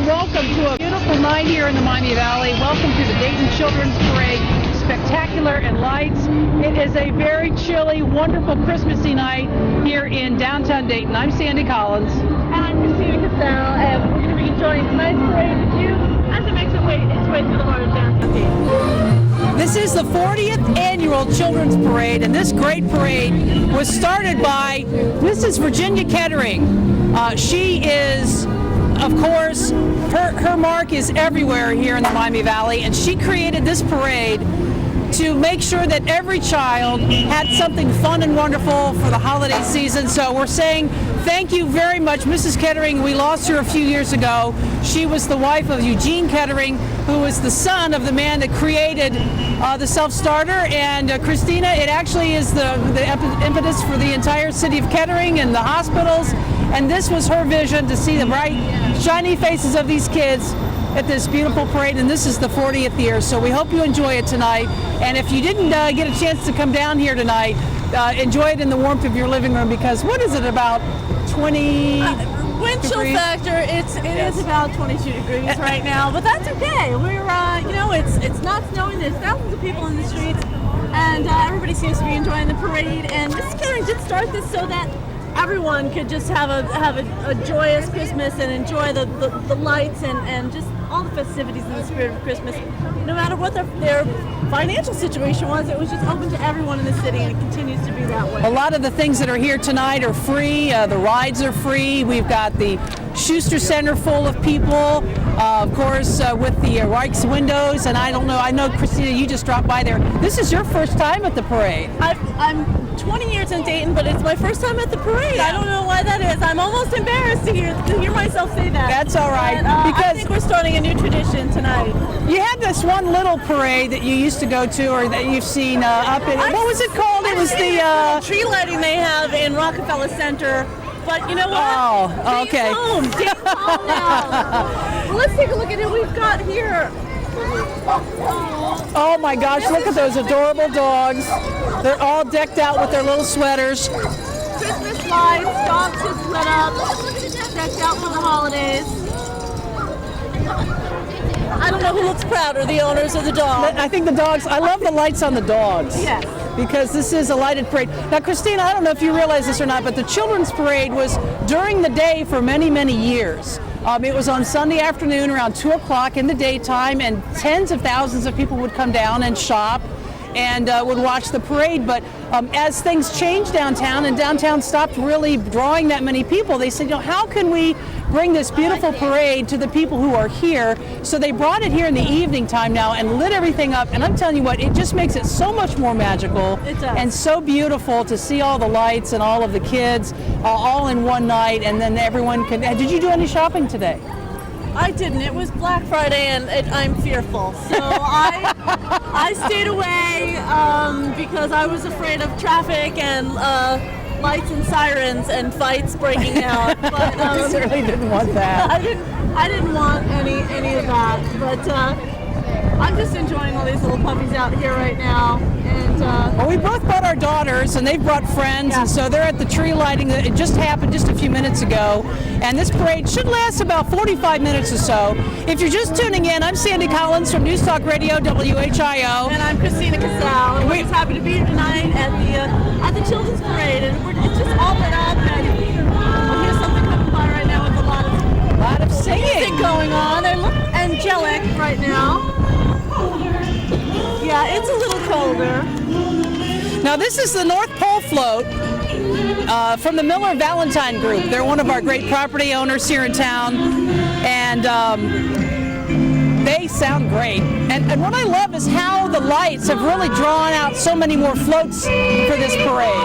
welcome to a beautiful night here in the Miami Valley. Welcome to the Dayton Children's Parade. Spectacular and lights. It is a very chilly, wonderful Christmassy night here in downtown Dayton. I'm Sandy Collins. And I'm Christina Cassell, and we're going to be enjoying tonight's parade with you as it makes its way through the heart of downtown Dayton. This is the 40th annual Children's Parade, and this great parade was started by Mrs. Virginia Kettering. She is, of course, her mark is everywhere here in the Miami Valley, and she created this parade to make sure that every child had something fun and wonderful for the holiday season. So we're saying thank you very much, Mrs. Kettering. We lost her a few years ago. She was the wife of Eugene Kettering, who was the son of the man that created the self-starter. And Christina, it actually is the impetus for the entire city of Kettering and the hospitals. And this was her vision, to see the bright, shiny faces of these kids at this beautiful parade, and this is the 40th year, so we hope you enjoy it tonight. And if you didn't get a chance to come down here tonight, enjoy it in the warmth of your living room, because what is it, about 20 wind chill degrees? Factor, it is about 22 degrees right now, but that's okay. We're it's not snowing. There's thousands of people in the streets, and everybody seems to be enjoying the parade. And Mrs. Kettering did start this so that everyone could just have a joyous Christmas and enjoy the lights and just all the festivities in the spirit of Christmas. No matter what their financial situation was, it was just open to everyone in the city, and it continues to be that way. A lot of the things that are here tonight are free. The rides are free. We've got the Schuster Center full of people, of course, with the Reich's windows. And I don't know, I know, Christina, you just dropped by there. This is your first time at the parade. I'm 20 years in Dayton, but it's my first time at the parade. I don't know why that is. I'm almost embarrassed to hear myself say that. That's all right. But, because I think we're starting a new tradition tonight. You had this one little parade that you used to go to, or that you've seen up in, what was it called? It was the tree lighting they have in Rockefeller Center. But you know what? Oh, okay. Dayton's home now. Well, let's take a look at who we've got here. Oh my gosh, look at those adorable dogs. They're all decked out with their little sweaters. Christmas lights, dogs just lit up, decked out for the holidays. I don't know who looks prouder, the owners or the dogs. I think the dogs, I love the lights on the dogs. Yes. Because this is a lighted parade. Now, Christina, I don't know if you realize this or not, but the Children's Parade was during the day for many, many years. It was on Sunday afternoon around 2 o'clock in the daytime, and tens of thousands of people would come down and shop and would watch the parade. But as things changed downtown, and downtown stopped really drawing that many people, they said, how can we bring this beautiful parade to the people who are here? So they brought it here in the evening time now and lit everything up. And I'm telling you what, it just makes it so much more magical. It does. And so beautiful to see all the lights and all of the kids all in one night. And then everyone can. Did you do any shopping today? I didn't. It was Black Friday, and I'm fearful. So I stayed away because I was afraid of traffic and lights and sirens and fights breaking out. But I certainly didn't want that. I didn't want any of that. But I'm just enjoying all these little puppies out here right now. And well, we both brought our daughters, and they've brought friends, and so they're at the tree lighting. It just happened just a few minutes ago, and this parade should last about 45 minutes or so. If you're just tuning in, I'm Sandy Collins from News Talk Radio, WHIO. And I'm Christina Cassell, and we're just happy to be here tonight at the Children's Parade, and it's just all lit up, and here's something coming by right now with a lot of singing music going on. They look angelic right now. Yeah, it's a little colder. Now this is the North Pole float from the Miller Valentine Group. They're one of our great property owners here in town, and they sound great. And what I love is how the lights have really drawn out so many more floats for this parade.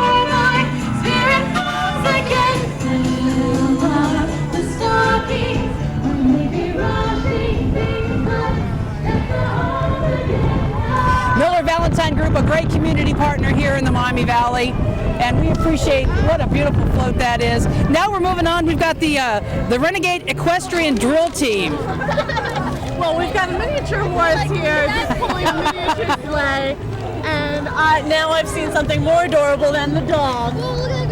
Miller Valentine Group, a great community partner here in the Miami Valley, and we appreciate what a beautiful float that is. Now we're moving on. We've got the Renegade Equestrian drill team. Well, we've got a miniature horse here, just pulling a miniature sleigh, and now I've seen something more adorable than the dog.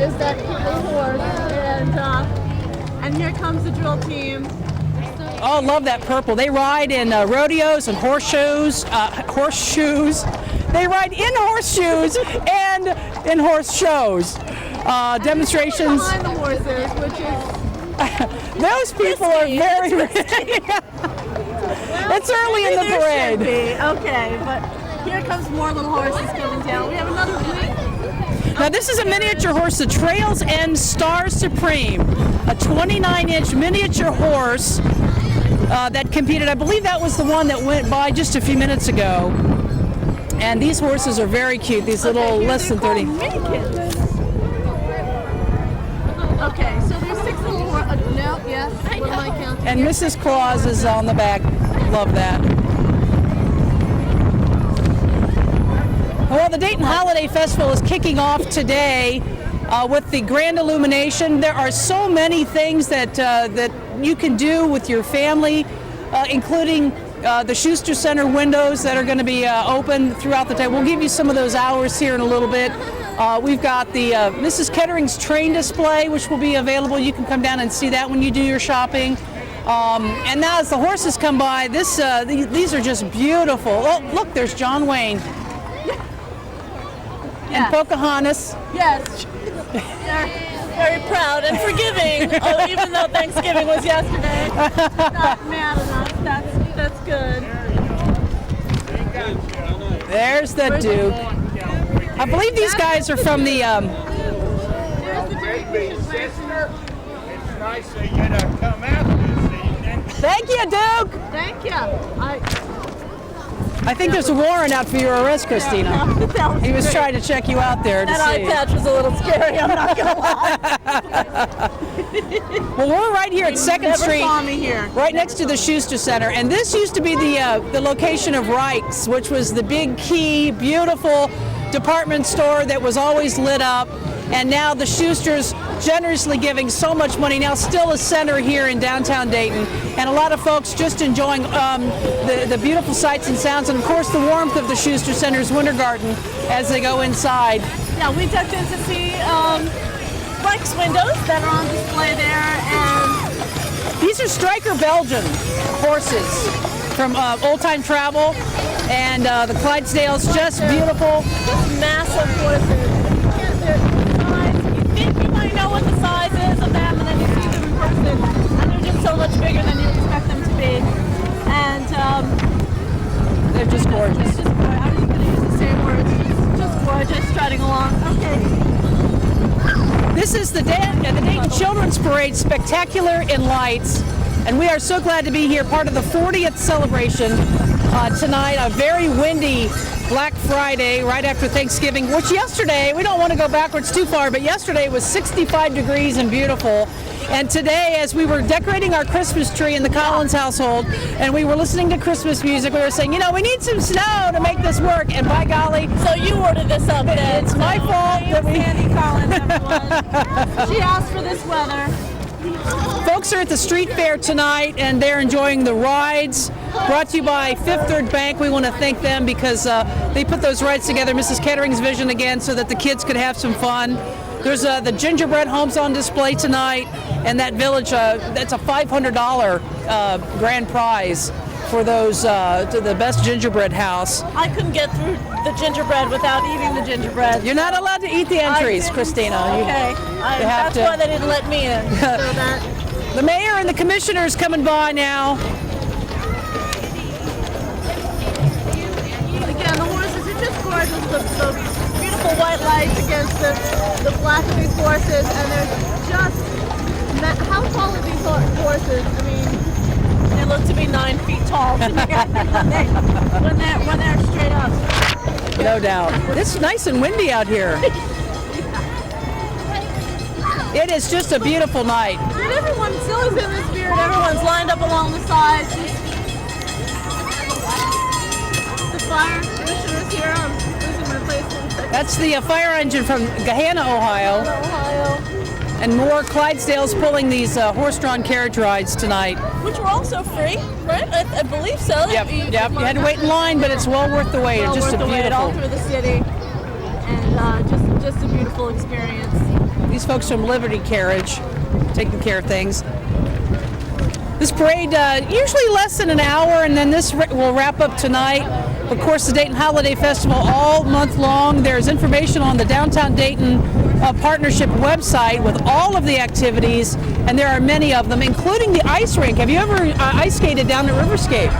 Is that cute little horse, and here comes the drill team. Oh, love that purple. They ride in rodeos and horseshoes. They ride in horseshoes and in horse shows. Demonstrations. Behind the horses, which is Those people are very ready. It's early in the there parade. should be. Okay, but here comes more little horses coming down. We have another one. Now this is a miniature horse, the Trails End Star Supreme, a 29-inch miniature horse that competed. I believe that was the one that went by just a few minutes ago. And these horses are very cute. These little less than 30. Mini kids. Okay, so there's 6 little horses. No, yes. What am I counting? And Mrs. Claus is on the back. Love that. Well, the Dayton Holiday Festival is kicking off today with the Grand Illumination. There are so many things that you can do with your family, including the Schuster Center windows that are going to be open throughout the day. We'll give you some of those hours here in a little bit. We've got the Mrs. Kettering's train display, which will be available. You can come down and see that when you do your shopping. And now as the horses come by, these are just beautiful. Oh, look, there's John Wayne. And Pocahontas. Yes. They're very proud and forgiving, even though Thanksgiving was yesterday. Not mad enough. That's good. There's the Duke. I believe these guys are from the... There's the Baby sister, it's nice of you to come out this evening. Thank you, Duke. Thank you. I think there's a warrant out for your arrest, Christina. He was trying to check you out there to That see. eye patch was a little scary, I'm not going to lie. Well, we're right here at 2nd Never Street, saw me here. right next to the Schuster Center. And this used to be the location of Reich's, which was the big key, beautiful department store that was always lit up. And now the Schusters generously giving so much money, now still a center here in downtown Dayton. And a lot of folks just enjoying the beautiful sights and sounds, and of course the warmth of the Schuster Center's Winter Garden as they go inside. Yeah, we ducked in to see Reich's windows that are on display there, and These are Striker Belgian horses from Old Time Travel, and the Clydesdales, just beautiful. just massive horses. You think you might know what the size is of them, and then you see them in person, and they're just so much bigger than you expect them to be. And They're just gorgeous. it's just gorgeous. I'm just going to use the same words. Just gorgeous, striding along. Okay. This is the Dayton Children's Parade, Spectacular in Lights, and we are so glad to be here, part of the 40th celebration tonight, a very windy Black Friday right after Thanksgiving, which yesterday, we don't want to go backwards too far, but yesterday was 65 degrees and beautiful. And today, as we were decorating our Christmas tree in the Collins household, and we were listening to Christmas music, we were saying, you know, we need some snow to make this work, and by golly, So you ordered this up then. it's my fault that we... Sandy Collins, everyone. She asked for this weather. Folks are at the street fair tonight, and they're enjoying the rides. Brought to you by Fifth Third Bank. We want to thank them because they put those rides together, Mrs. Kettering's vision again, so that the kids could have some fun. There's the Gingerbread Homes on display tonight, and that village, that's a $500 grand prize for those to the best gingerbread house. I couldn't get through the gingerbread without eating the gingerbread. You're not allowed to eat the entries, I didn't- Christina. Okay. have That's to- why they didn't let me in. So that, The mayor and the commissioners coming by now. again, the horses are just gorgeous. The beautiful white lights against the black of these horses, and they're just, how tall are these horses? I mean, they look to be 9 feet tall to me when they're straight up. No doubt. It's nice and windy out here. It is just a beautiful night. And everyone still is in the spirit. Everyone's lined up along the sides. The fire commissioner's here. I'm losing my place in a second. That's the fire engine from Gahanna, Ohio, Ohio. and more Clydesdales pulling these horse-drawn carriage rides tonight. Which were also free, right? I believe so. Yep. You had to wait in line, but it's well worth the wait. Well It's just worth a the wait all beautiful. through the city, and just a beautiful experience. These folks from Liberty Carriage taking care of things. This parade usually less than an hour, and then this will wrap up tonight. Of course, the Dayton Holiday Festival all month long. There's information on the Downtown Dayton Partnership website with all of the activities, and there are many of them, including the ice rink. Have you ever ice skated down at Riverscape?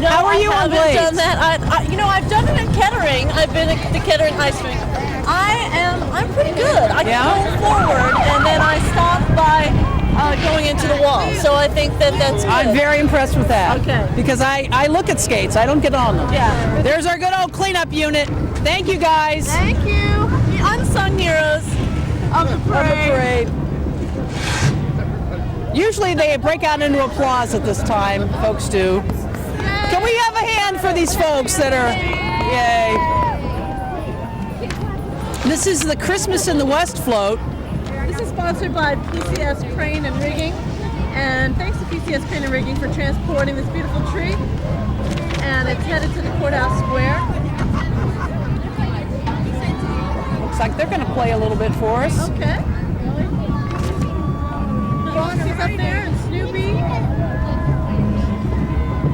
No, How are you I on haven't blades? done that. I've done it in Kettering. I've been at the Kettering ice rink. I'm pretty good. I can go forward, and then I stop by going into the wall. So I think that's good. I'm very impressed with that. Okay. Because I look at skates. I don't get on them. Yeah. There's our good old cleanup unit. Thank you, guys. Thank you. The unsung heroes of the parade. Usually they break out into applause at this time. Folks do. Can we have a hand for these folks that are, yay. This is the Christmas in the West float. This is sponsored by PCS Crane and Rigging. And thanks to PCS Crane and Rigging for transporting this beautiful tree. And it's headed to the Courthouse Square. Looks like they're going to play a little bit for us. Okay. Foxy's up there and Snoopy.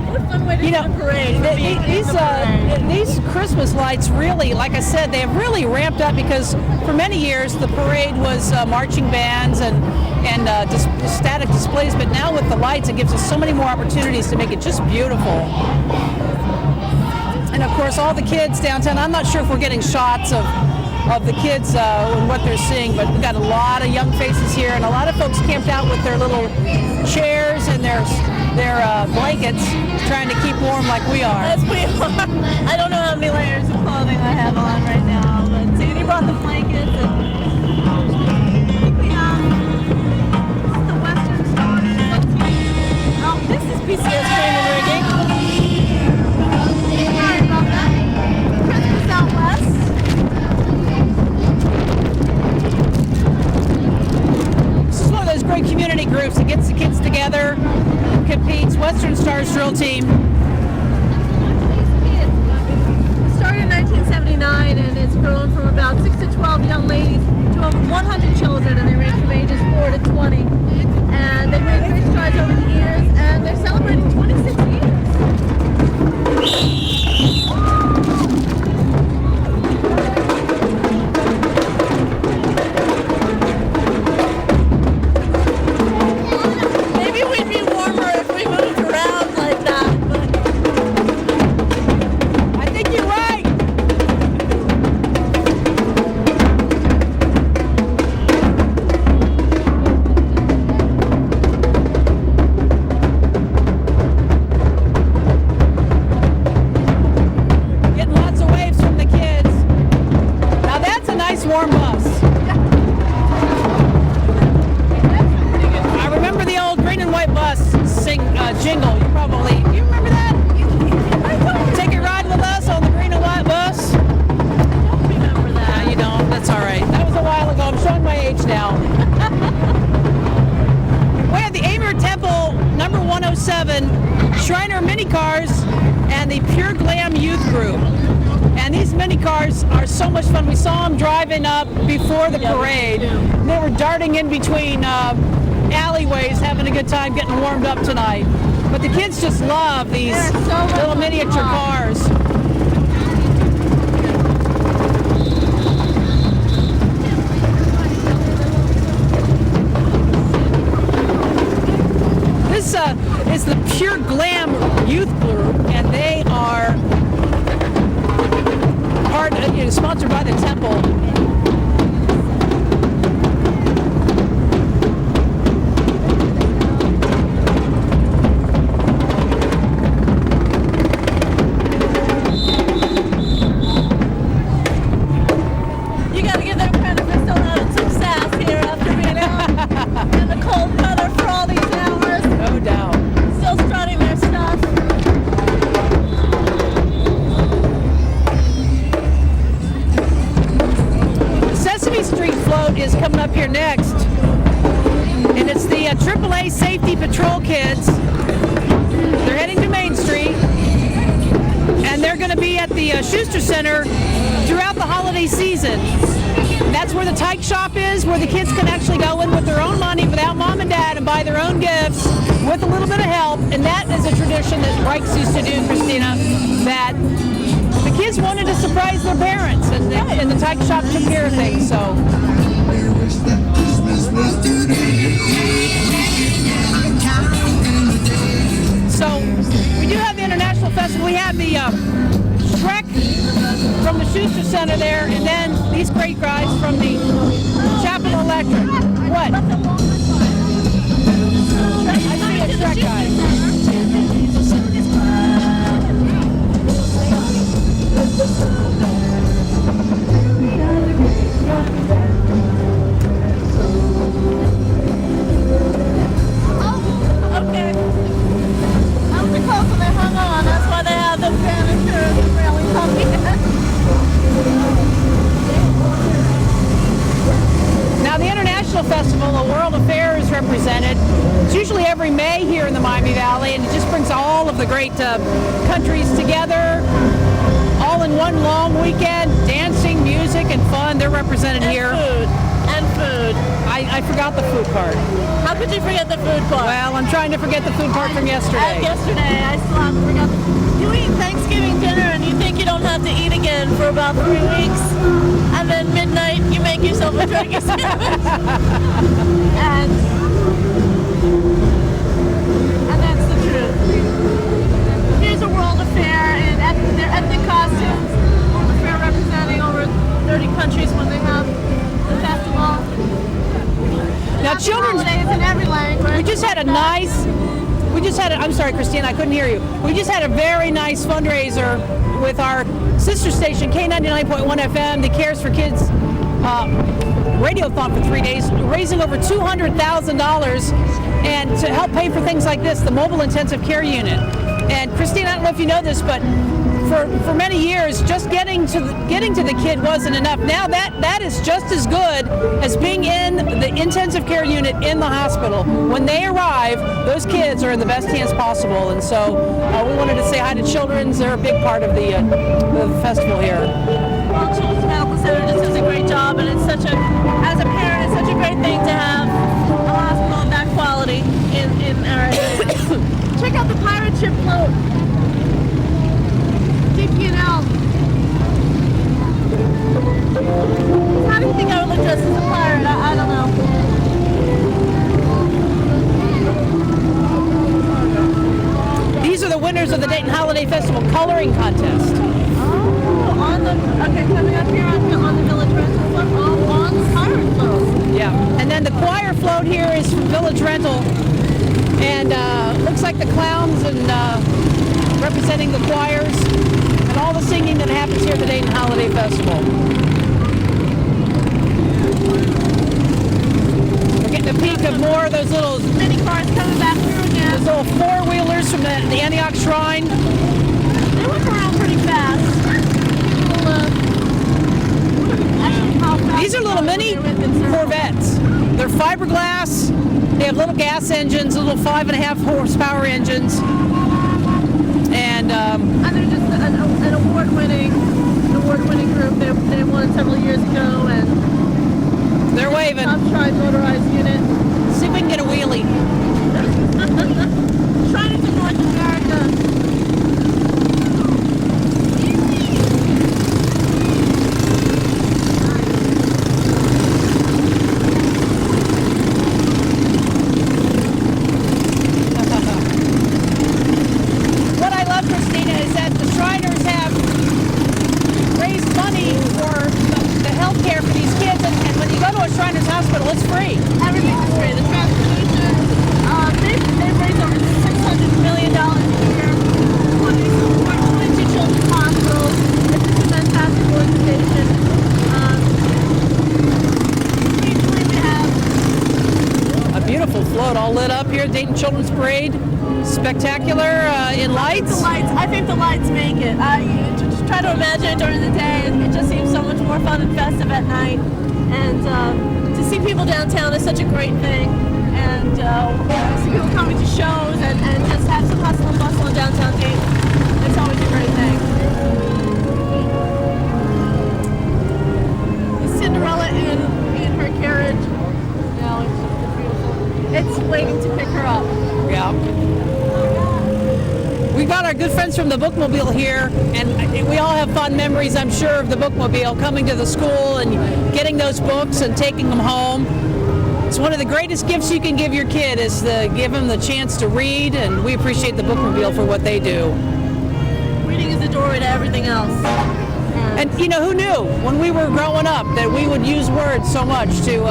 What a fun way to do the parade. These Christmas lights really, like I said, they have really ramped up because for many years the parade was marching bands and static displays, but now with the lights it gives us so many more opportunities to make it just beautiful. And of course all the kids downtown, I'm not sure if we're getting shots of the kids and what they're seeing, but we've got a lot of young faces here and a lot of folks camped out with their little chairs and their blankets trying to keep warm like we are. As we are. I don't know how many layers of clothing I have on right now, but Sandy brought the blankets and the Western Star. Oh, this is PCS Crane and Rigging. Sorry about that. Christmas out west. This is one of those great community groups that gets the kids together, competes. Western Stars drill team. Started in 1979 and it's grown from about 6 to 12 young ladies to over 100 children, and they range from ages 4 to 20. And they've made great strides over the years, and they're celebrating 26 years. Before the parade, they were darting in between alleyways, having a good time getting warmed up tonight. But the kids just love these little miniature cars. This is the Pure Glam Youth Group, and they are sponsored by the Temple. Is coming up here next, and it's the AAA Safety Patrol kids. They're heading to Main Street, and they're going to be at the Schuster Center throughout the holiday season. That's where the Tyke Shop is, where the kids can actually go in with their own money without mom and dad and buy their own gifts with a little bit of help, and that is a tradition that Rikes used to do, Christina, that the kids wanted to surprise their parents, and the Tiger Shop took care of things, so. So, we do have the International Festival. We have the Shrek from the Schuster Center there, and then these great guys from the Chapel Electric. What? I see a Shrek guy. Okay. That was the clothes that they hung on. That's why they have the furniture and the railing coming. Now the International Festival, a World Affair is represented. It's usually every May here in the Miami Valley, and it just brings all of the great countries together, all in one long weekend. Dancing, music, and fun. They're represented here. And food. I forgot the food part. How could you forget the food part? Well, I'm trying to forget the food part from yesterday. Yesterday, I still haven't forgot. You eat Thanksgiving dinner and you think you don't have to eat again for about 3 weeks, and then midnight you make yourself a turkey sandwich. and that's the truth. Here's a World Affair in their ethnic costumes. World Affair representing over 30 countries when they have the festival. Now, children's holidays in every language. I'm sorry, Christine, I couldn't hear you. We just had a very nice fundraiser with our sister station, K99.1 FM, the Cares for Kids radiothon for 3 days, raising over $200,000 and to help pay for things like this, the Mobile Intensive Care Unit. And Christine, I don't know if you know this, but for many years, just getting to the kid wasn't enough. Now that is just as good as being in the intensive care unit in the hospital. When they arrive, those kids are in the best hands possible. And so we wanted to say hi to Children's. They're a big part of the festival here. Well, Children's Medical Center just does a great job, and as a parent, it's such a great thing to have a hospital of that quality in our area. Check out the pirate ship float. DP&L. How do you think I would look dressed as a pirate? I don't know. These are the winners of the Dayton Holiday Festival coloring contest. Coming up here on the Village Rental float, on the pirate float. Yeah, and then the choir float here is from Village Rental, and looks like the clowns and representing the choirs and all the singing that happens here at the Dayton Holiday Festival. We're getting a peek of more of those little mini cars coming back through again. Those little four-wheelers from the Antioch Shrine. They work around pretty fast. These are little mini Corvettes. They're fiberglass. They have little gas engines, little 5.5 horsepower engines. And they're just an award-winning group. They won several years ago, and they're waving. Top Tribe motorized unit. See if we can get a wheelie. Trying to North America. Dayton Children's Parade, spectacular in lights. I think the lights make it. Just try to imagine it during the day. It just seems so much more fun and festive at night. And to see people downtown is such a great thing. And see people coming to shows and just have some hustle and bustle in downtown Dayton. It's always a great thing. Cinderella in her carriage. It's beautiful. it's waiting to pick her up. Yeah. We got our good friends from the Bookmobile here, and we all have fond memories, I'm sure, of the Bookmobile, coming to the school and getting those books and taking them home. It's one of the greatest gifts you can give your kid, is to give them the chance to read, and we appreciate the Bookmobile for what they do. Reading is the doorway to everything else. And you know, who knew when we were growing up that we would use words so much to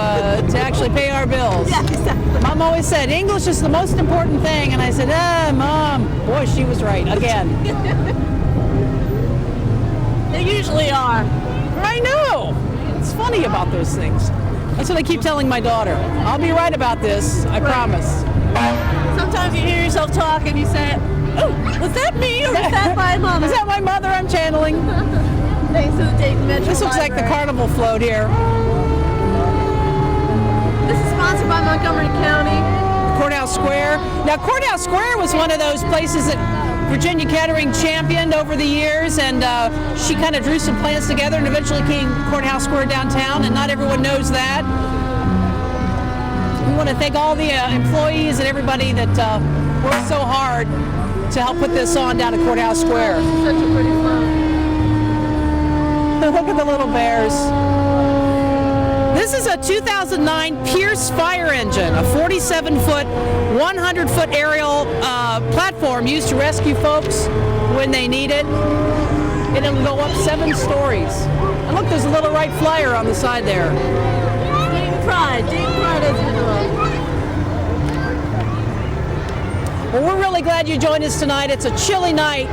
actually pay our bills? Yeah, exactly. Mom always said, English is the most important thing. And I said, Mom. Boy, she was right again. They usually are. I know. It's funny about those things. That's what I keep telling my daughter. I'll be right about this. I promise. Sometimes you hear yourself talk and you say, oh, was that me or was that my mother? Is that my mother I'm channeling? Thanks to the Dayton Metro This looks like the Library. carnival float here. This is sponsored by Montgomery County. Courthouse Square. Now, Courthouse Square was one of those places that Virginia Kettering championed over the years, and she kind of drew some plans together and eventually came Courthouse Square downtown, and not everyone knows that. We want to thank all the employees and everybody that worked so hard to help put this on down at Courthouse Square. Such a pretty float. Look at the little bears. This is a 2009 Pierce fire engine, a 47-foot, 100-foot aerial platform used to rescue folks when they need it. And it'll go up 7 stories. And look, there's a little Wright Flyer on the side there. Dayton Pride as usual. Well, we're really glad you joined us tonight. It's a chilly night.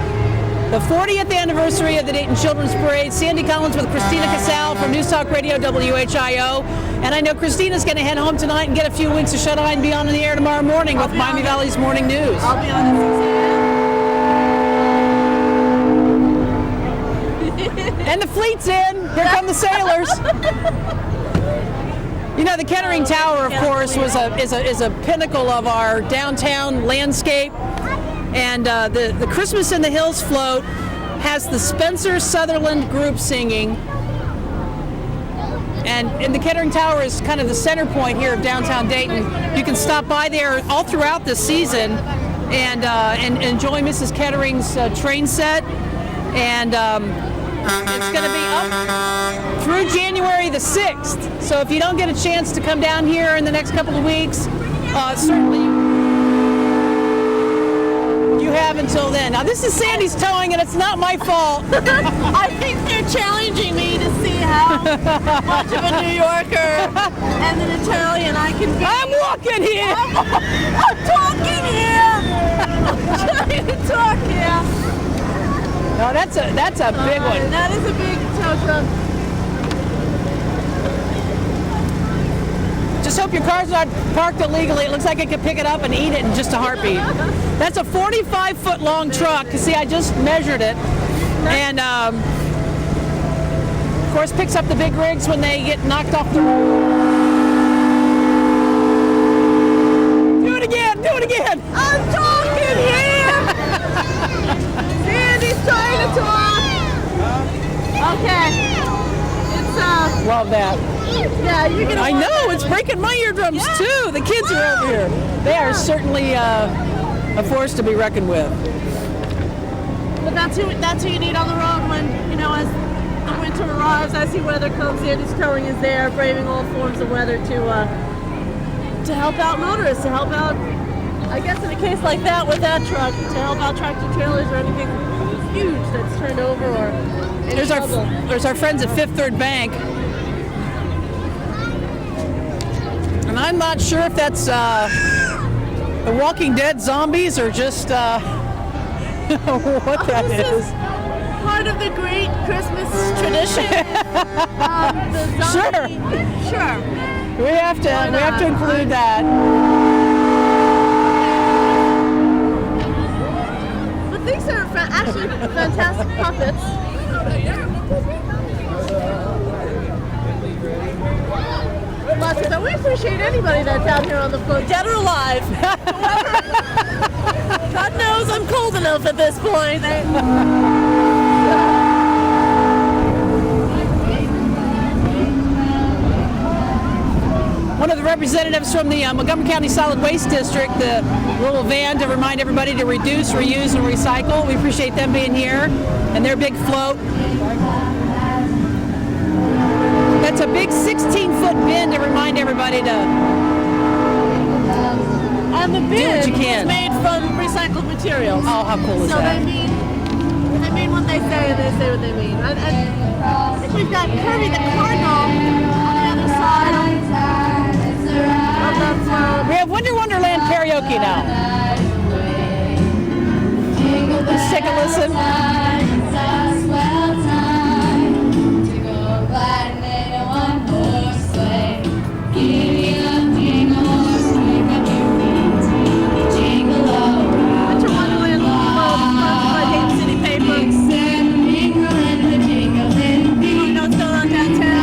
The 40th anniversary of the Dayton Children's Parade. Sandy Collins with Christina Casal from News Talk Radio WHIO. And I know Christina's going to head home tonight and get a few winks of shut-eye and be on the air tomorrow morning with Miami Valley's Morning News. I'll be on at 6 a.m. And the fleet's in. Here come the sailors. You know, the Kettering Tower, of course, is a pinnacle of our downtown landscape. And the Christmas in the Hills float has the Spencer Sutherland group singing. And the Kettering Tower is kind of the center point here of downtown Dayton. You can stop by there all throughout the season and enjoy Mrs. Kettering's train set. And it's going to be up through January the 6th. So if you don't get a chance to come down here in the next couple of weeks, certainly you have until then. Now this is Sandy's towing, and it's not my fault. I think they're challenging me to see how much of a New Yorker and an Italian I can be. I'm walking here. I'm talking here. I'm trying to talk here. No, that's a big one. That is a big tow truck. Just hope your car's not parked illegally. It looks like it could pick it up and eat it in just a heartbeat. That's a 45-foot long truck. See, I just measured it. And, of course, picks up the big rigs when they get knocked off the road. Do it again. Do it again. I'm talking here. Sandy's trying to talk. Okay. It's Love that. yeah, you're gonna. I know, it's breaking my eardrums too. The kids are over here. They are certainly a force to be reckoned with. But that's who you need on the road when, as the winter arrives, as the weather comes in, his towing is there, braving all forms of weather to help out motorists, to help out, I guess in a case like that with that truck, to help out tractor trailers or anything huge that's turned over or in trouble. There's our friends at Fifth Third Bank. And I'm not sure if that's the Walking Dead zombies or just what that is. Part of the great Christmas tradition. The zombie. Sure. We have to include that. But these are actually fantastic puppets. So we appreciate anybody that's out here on the float, dead or alive. God knows I'm cold enough at this point. one of the representatives from the Montgomery County Solid Waste District, the little van to remind everybody to reduce, reuse, and recycle. We appreciate them being here and their big float. That's a big 16-foot bin to remind everybody to And the do bin what you is can. made from recycled materials. Oh, how cool is So that? they mean what they say, and they say what they mean. And I think we've got Kirby the Cardinal on the other side of that float. We have Winter Wonderland karaoke now. Let's take a listen. Winter Wonderland float sponsored by Dayton City Paper. People who know what's going on downtown.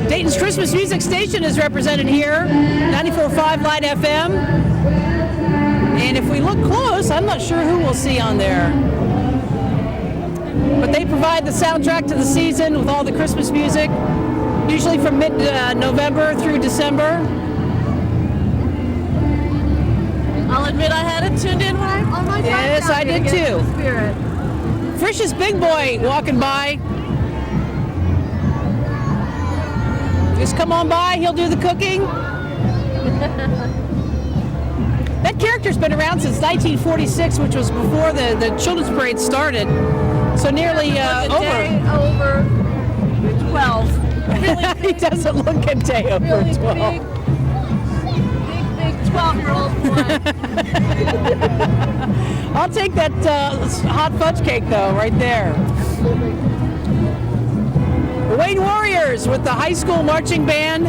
Dayton's Christmas Music Station is represented here, 94.5 Light FM. And if we look close, I'm not sure who we'll see on there. But they provide the soundtrack to the season with all the Christmas music, usually from mid-November through December. I'll admit I had it tuned in on my phone. Yes, I did too. Spirit. Frisch's Big Boy walking by. Just come on by, he'll do the cooking. That character's been around since 1946, which was before the Children's Parade started. So nearly A over. day over 12. Really He doesn't look a day over really 12. big 12-year-old boy. I'll take that hot fudge cake though, right there. The Wayne Warriors with the high school marching band,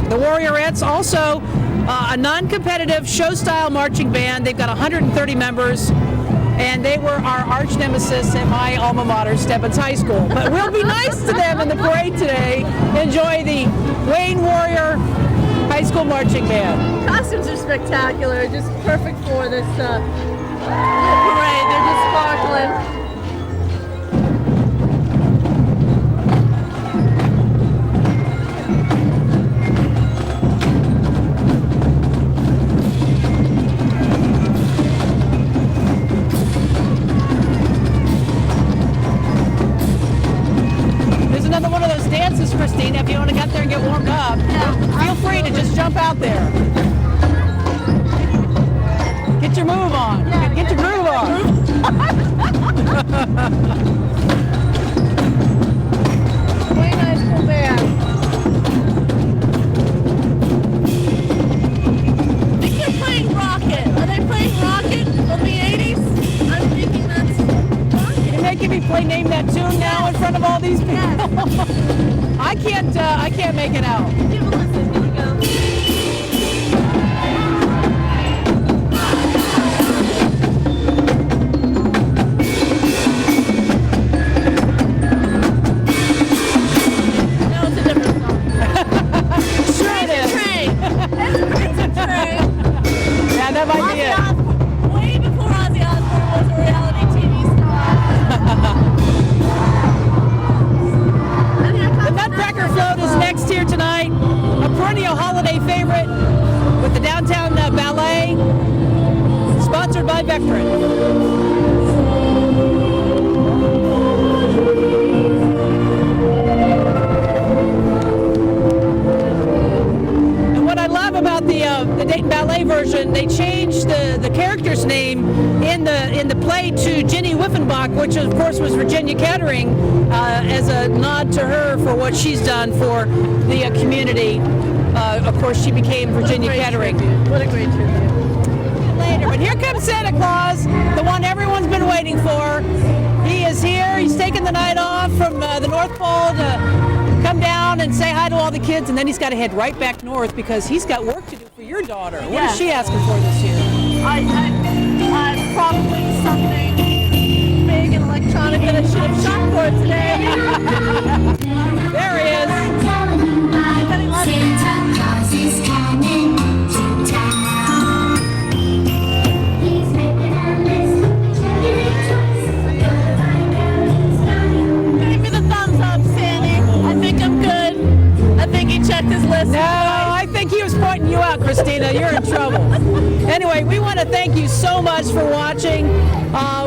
the Warriorettes, also a non-competitive show-style marching band. They've got 130 members, and they were our arch nemesis at my alma mater, Stebbins High School. But we'll be nice to them in the parade today. Enjoy the Wayne Warrior High School Marching Band. Costumes are spectacular, just perfect for this parade. They're just sparkling. There's another one of those dances, Christina, if you want to get there and get warmed up. Feel free to just jump out there. Get your move on. Get your groove on. Way nice cool band. I think they're playing Rocket. Are they playing Rocket from the 80s? I'm thinking that's Rocket. You're making me play Name That Tune now in front of all these people. I can't make it out. Give a listen. Here we go. No, it's a different song. Sure it is. Train. It's Crazy Train. Yeah, that might be Ozzy it. Osbourne, way before Ozzy Osbourne was a reality TV star. And here comes The Nutcracker Float is next here tonight. A perennial holiday favorite with the Downtown Ballet, sponsored by Vectran. And what I love about the Dayton Ballet version, they changed the character's name in the play to Jenny Whiffenbach, which of course was Virginia Kettering, as a nod to her for what she's done for the community. Of course, she became Virginia Kettering. What a great tribute. Later, but here comes Santa Claus, the one everyone's been waiting for. He is here. He's taking the night off from the North Pole to come down and say hi to all the kids, and then he's got to head right back north because he's got work to do for your daughter. What is she asking for this year? I probably something big and electronic that I should have shot for today. There he is. Santa Claus is coming to town. He's making a list, checking it twice. Gonna find out who's coming. Give me the thumbs up, Sandy. I think I'm good. I think he checked his list. No, I think he was pointing you out, Christina. You're in trouble. Anyway, we want to thank you so much for watching.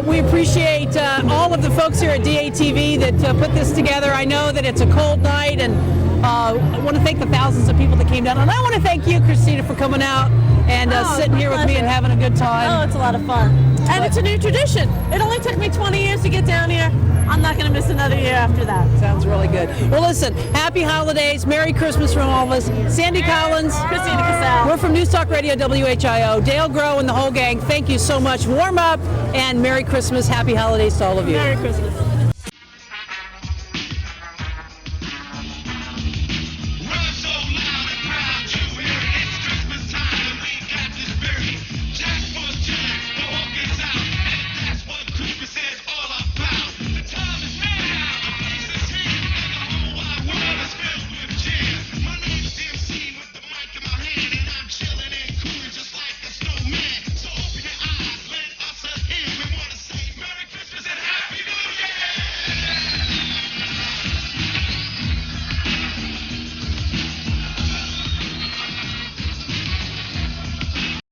We appreciate all of the folks here at DATV that put this together. I know that it's a cold night, and I want to thank the thousands of people that came down. And I want to thank you, Christina, for coming out and sitting here with me and having a good time. Oh, it's a lot of fun. And it's a new tradition. It only took me 20 years to get down here. I'm not going to miss another year after that. Sounds really good. Well, listen, happy holidays. Merry Christmas from all of us. Sandy Collins. Christina Casal. We're from News Talk Radio WHIO. Dale Groh and the whole gang, thank you so much. Warm up and Merry Christmas. Happy holidays to all of you. Merry Christmas. We're so loud and proud to hear it. It's Christmas time and we got the spirit. Jack was chilling, the hook is out, and that's what Christmas is.